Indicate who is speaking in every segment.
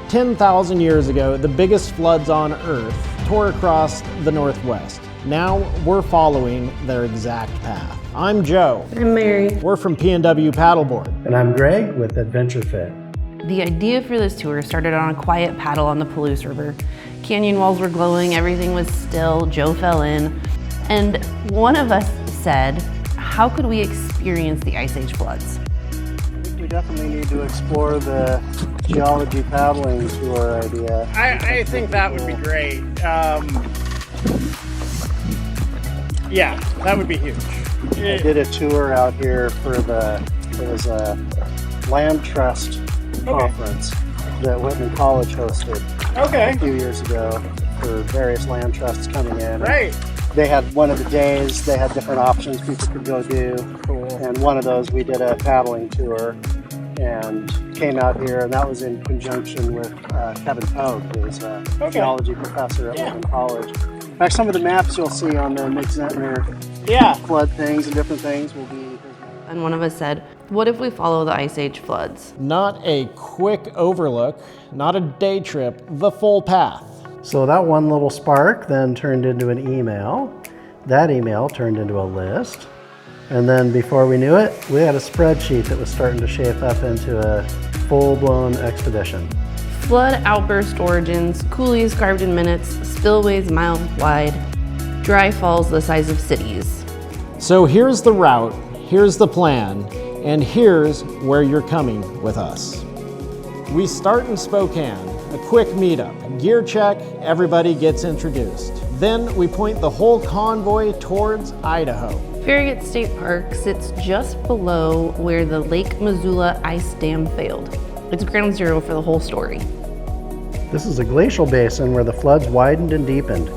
Speaker 1: 10,000 years ago, the biggest floods on Earth tore across the Northwest. Now we're following their exact path. I'm Joe.
Speaker 2: I'm Mary.
Speaker 1: We're from P&W Paddleboard.
Speaker 3: And I'm Greg with Adventure Fit.
Speaker 2: The idea for this tour started on a quiet paddle on the Palouse River. Canyon walls were glowing, everything was still, Joe fell in, and one of us said, how could we experience the Ice Age floods?
Speaker 4: We definitely need to explore the geology paddling tour idea.
Speaker 1: I think that would be great. Yeah, that would be huge.
Speaker 4: I did a tour out here for it was a land trust conference that Whitman College hosted a few years ago for various land trusts coming in.
Speaker 1: Right.
Speaker 4: They had one of the days, they had different options people could go do.
Speaker 1: Cool.
Speaker 4: And one of those we did a paddling tour and came out here, and that was in conjunction with Kevin Pogue, who's a geology professor at Whitman College. In fact, some of the maps you'll see on the Nick Zentner flood things and different things will be his.
Speaker 2: And one of us said, what if we follow the Ice Age floods?
Speaker 1: Not a quick overlook, not a day trip, the full path.
Speaker 3: So that one little spark then turned into an email. That email turned into a list. And then before we knew it, we had a spreadsheet that was starting to shape up into a full-blown expedition.
Speaker 2: Flood outburst origins, coulees carved in minutes, spillways miles wide, dry falls the size of cities.
Speaker 1: So here's the route, here's the plan, and here's where you're coming with us. We start in Spokane, a quick meetup, gear check, everybody gets introduced. Then we point the whole convoy towards Idaho.
Speaker 2: Farragut State Park sits just below where the Lake Missoula ice dam failed. It's ground zero for the whole story.
Speaker 3: This is a glacial basin where the floods widened and deepened.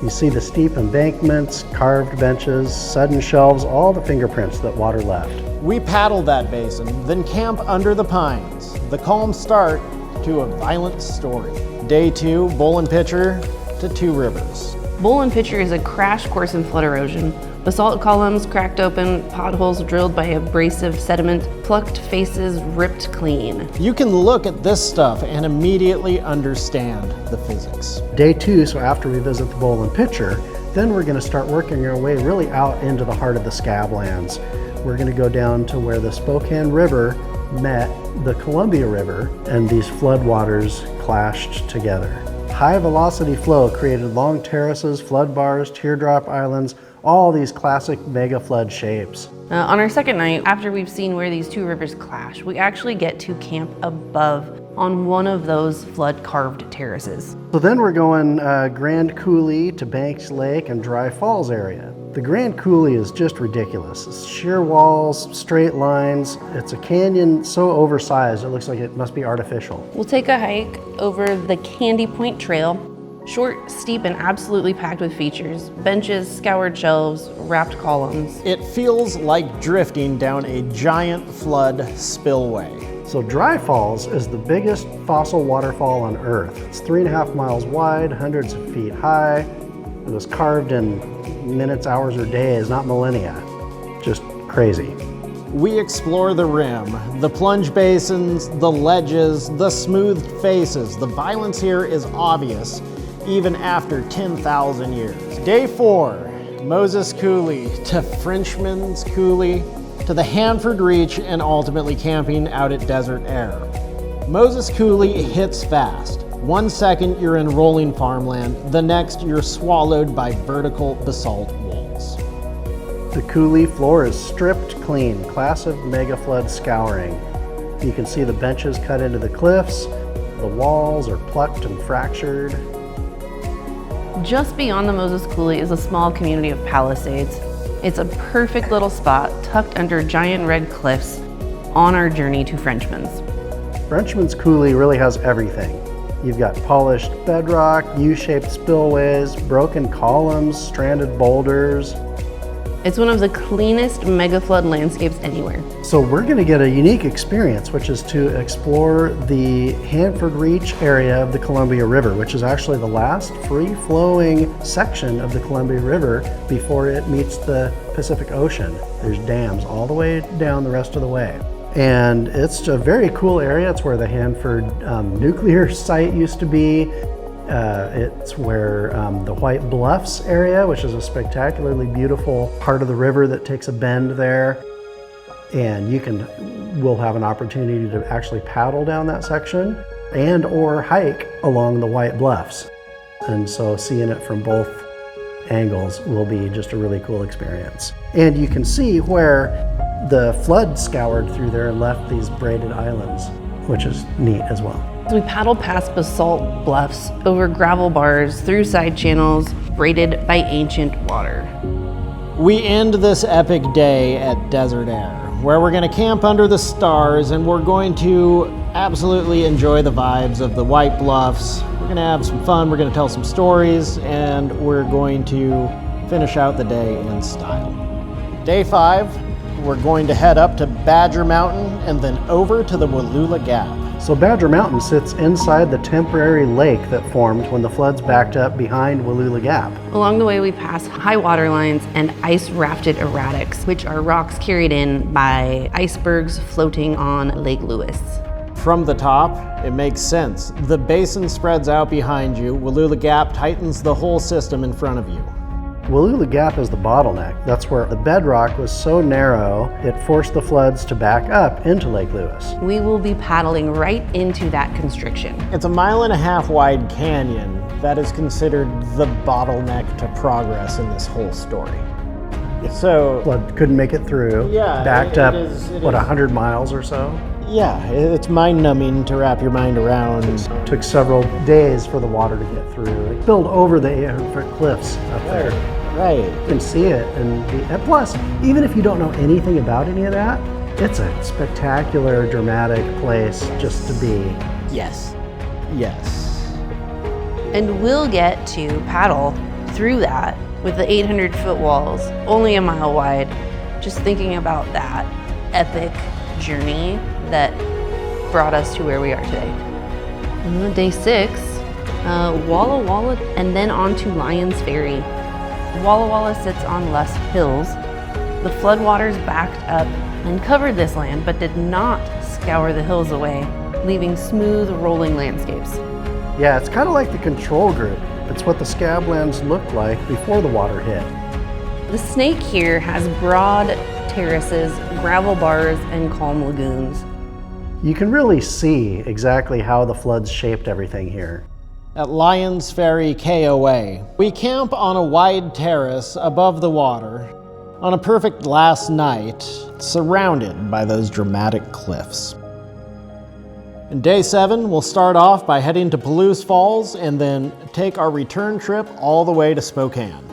Speaker 3: You see the steep embankments, carved benches, sudden shelves, all the fingerprints that water left.
Speaker 1: We paddle that basin, then camp under the pines. The calm start to a violent story. Day 2, Bowl and Pitcher to Two Rivers.
Speaker 2: Bowl and Pitcher is a crash course in flood erosion. Basalt columns cracked open, potholes drilled by abrasive sediment, plucked faces ripped clean.
Speaker 1: You can look at this stuff and immediately understand the physics.
Speaker 3: Day 2, so after we visit the Bowl and Pitcher, then we're going to start working our way really out into the heart of the Scablands. We're going to go down to where the Spokane River met the Columbia River, and these floodwaters clashed together. High velocity flow created long terraces, flood bars, teardrop islands, all these classic mega flood shapes.
Speaker 2: On our second night, after we've seen where these two rivers clash, we actually get to camp above on one of those flood carved terraces.
Speaker 3: So then we're going Grand Coulee to Banks Lake and Dry Falls area. The Grand Coulee is just ridiculous. It's sheer walls, straight lines. It's a canyon so oversized it looks like it must be artificial.
Speaker 2: We'll take a hike over the Candy Point Trail. Short, steep, and absolutely packed with features. Benches, scoured shelves, wrapped columns.
Speaker 1: It feels like drifting down a giant flood spillway.
Speaker 3: So Dry Falls is the biggest fossil waterfall on Earth. It's 3.5 miles wide, hundreds of feet high. It was carved in minutes, hours, or days, not millennia. Just crazy.
Speaker 1: We explore the rim, the plunge basins, the ledges, the smoothed faces. The violence here is obvious, even after 10,000 years. Day 4, Moses Coulee to Frenchman's Coulee, to the Hanford Reach, and ultimately camping out at Desert Air. Moses Coulee hits fast. 1 second you're in rolling farmland, the next you're swallowed by vertical basalt walls.
Speaker 3: The Coulee floor is stripped clean, class of mega flood scouring. You can see the benches cut into the cliffs, the walls are plucked and fractured.
Speaker 2: Just beyond the Moses Coulee is a small community of Palisades. It's a perfect little spot tucked under giant red cliffs on our journey to Frenchmen's.
Speaker 3: Frenchman's Coulee really has everything. You've got polished bedrock, U-shaped spillways, broken columns, stranded boulders.
Speaker 2: It's one of the cleanest mega flood landscapes anywhere.
Speaker 3: So we're going to get a unique experience, which is to explore the Hanford Reach area of the Columbia River, which is actually the last free-flowing section of the Columbia River before it meets the Pacific Ocean. There's dams all the way down the rest of the way. And it's a very cool area. It's where the Hanford nuclear site used to be. It's where the White Bluffs area, which is a spectacularly beautiful part of the river that takes a bend there. And we'll have an opportunity to actually paddle down that section and or hike along the White Bluffs. And so seeing it from both angles will be just a really cool experience. And you can see where the flood scoured through there and left these braided islands, which is neat as well.
Speaker 2: We paddled past basalt bluffs, over gravel bars, through side channels, braided by ancient water.
Speaker 1: We end this epic day at Desert Air, where we're going to camp under the stars and we're going to absolutely enjoy the vibes of the White Bluffs. We're going to have some fun, we're going to tell some stories, and we're going to finish out the day in style. Day 5, we're going to head up to Badger Mountain and then over to the Wallula Gap.
Speaker 3: So Badger Mountain sits inside the temporary lake that formed when the floods backed up behind Wallula Gap.
Speaker 2: Along the way, we pass high water lines and ice-rafted erratics, which are rocks carried in by icebergs floating on Lake Lewis.
Speaker 1: From the top, it makes sense. The basin spreads out behind you. Wallula Gap tightens the whole system in front of you.
Speaker 3: Wallula Gap is the bottleneck. That's where the bedrock was so narrow, it forced the floods to back up into Lake Lewis.
Speaker 2: We will be paddling right into that constriction.
Speaker 1: It's a 1.5 mile wide canyon that is considered the bottleneck to progress in this whole story. So,
Speaker 3: Flood couldn't make it through, backed up, 100 miles or so?
Speaker 1: Yeah, it's mind-numbing to wrap your mind around.
Speaker 3: It took several days for the water to get through. It spilled over the 800-foot cliffs up there.
Speaker 1: Right.
Speaker 3: You can see it, and plus, even if you don't know anything about any of that, it's a spectacular, dramatic place just to be.
Speaker 1: Yes. Yes.
Speaker 2: And we'll get to paddle through that with the 800-foot walls, only a mile wide, just thinking about that epic journey that brought us to where we are today. Day 6, Walla, and then on to Lyons Ferry. Walla sits on less hills. The floodwaters backed up and covered this land, but did not scour the hills away, leaving smooth, rolling landscapes.
Speaker 3: Yeah, it's kind of like the control group. It's what the Scablands looked like before the water hit.
Speaker 2: The Snake here has broad terraces, gravel bars, and calm lagoons.
Speaker 3: You can really see exactly how the floods shaped everything here.
Speaker 1: At Lyons Ferry KOA, we camp on a wide terrace above the water on a perfect last night, surrounded by those dramatic cliffs. In day 7, we'll start off by heading to Palouse Falls and then take our return trip all the way to Spokane.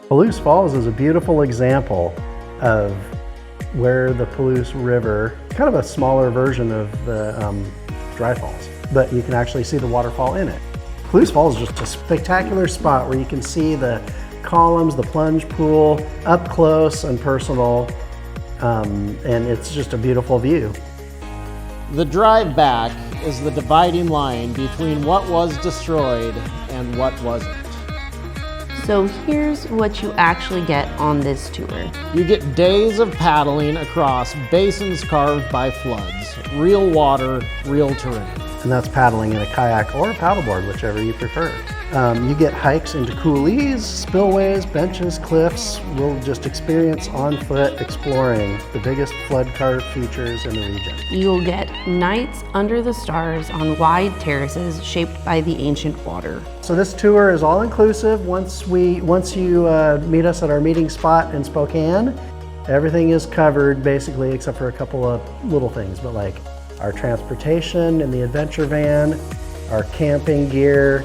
Speaker 3: Palouse Falls is a beautiful example of where the Palouse River, kind of a smaller version of the Dry Falls, but you can actually see the waterfall in it. Palouse Falls is just a spectacular spot where you can see the columns, the plunge pool, up close and personal, and it's just a beautiful view.
Speaker 1: The drive back is the dividing line between what was destroyed and what wasn't.
Speaker 2: So here's what you actually get on this tour.
Speaker 1: You get days of paddling across basins carved by floods, real water, real terrain.
Speaker 3: And that's paddling in a kayak or a paddleboard, whichever you prefer. You get hikes into coulees, spillways, benches, cliffs. We'll just experience on foot exploring the biggest flood-carved features in the region.
Speaker 2: You'll get nights under the stars on wide terraces shaped by the ancient water.
Speaker 3: So this tour is all-inclusive. Once you meet us at our meeting spot in Spokane, everything is covered basically except for a couple of little things, but like our transportation in the adventure van, our camping gear,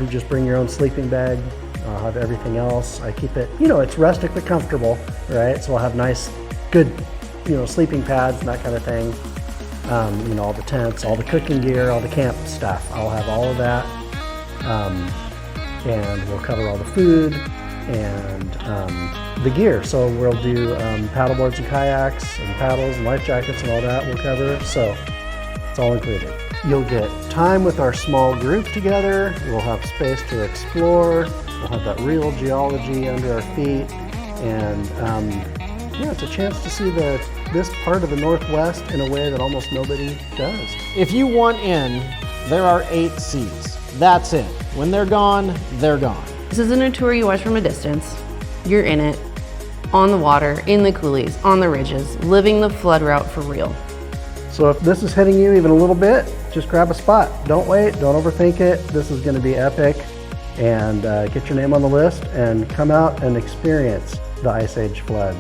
Speaker 3: just bring your own sleeping bag. I'll have everything else. I keep it, it's rustic but comfortable, right? So I'll have nice, good, sleeping pads and that kind of thing. All the tents, all the cooking gear, all the camp stuff. I'll have all of that. And we'll cover all the food and the gear. So we'll do paddleboards and kayaks and paddles and life jackets and all that we'll cover. So it's all included. You'll get time with our small group together. We'll have space to explore. We'll have that real geology under our feet. And it's a chance to see the this part of the Northwest in a way that almost nobody does.
Speaker 1: If you want in, there are 8 seats. That's it. When they're gone, they're gone.
Speaker 2: This isn't a tour you watch from a distance. You're in it, on the water, in the coulees, on the ridges, living the flood route for real.
Speaker 3: So if this is hitting you even a little bit, just grab a spot. Don't wait, don't overthink it. This is going to be epic. And get your name on the list and come out and experience the Ice Age flood.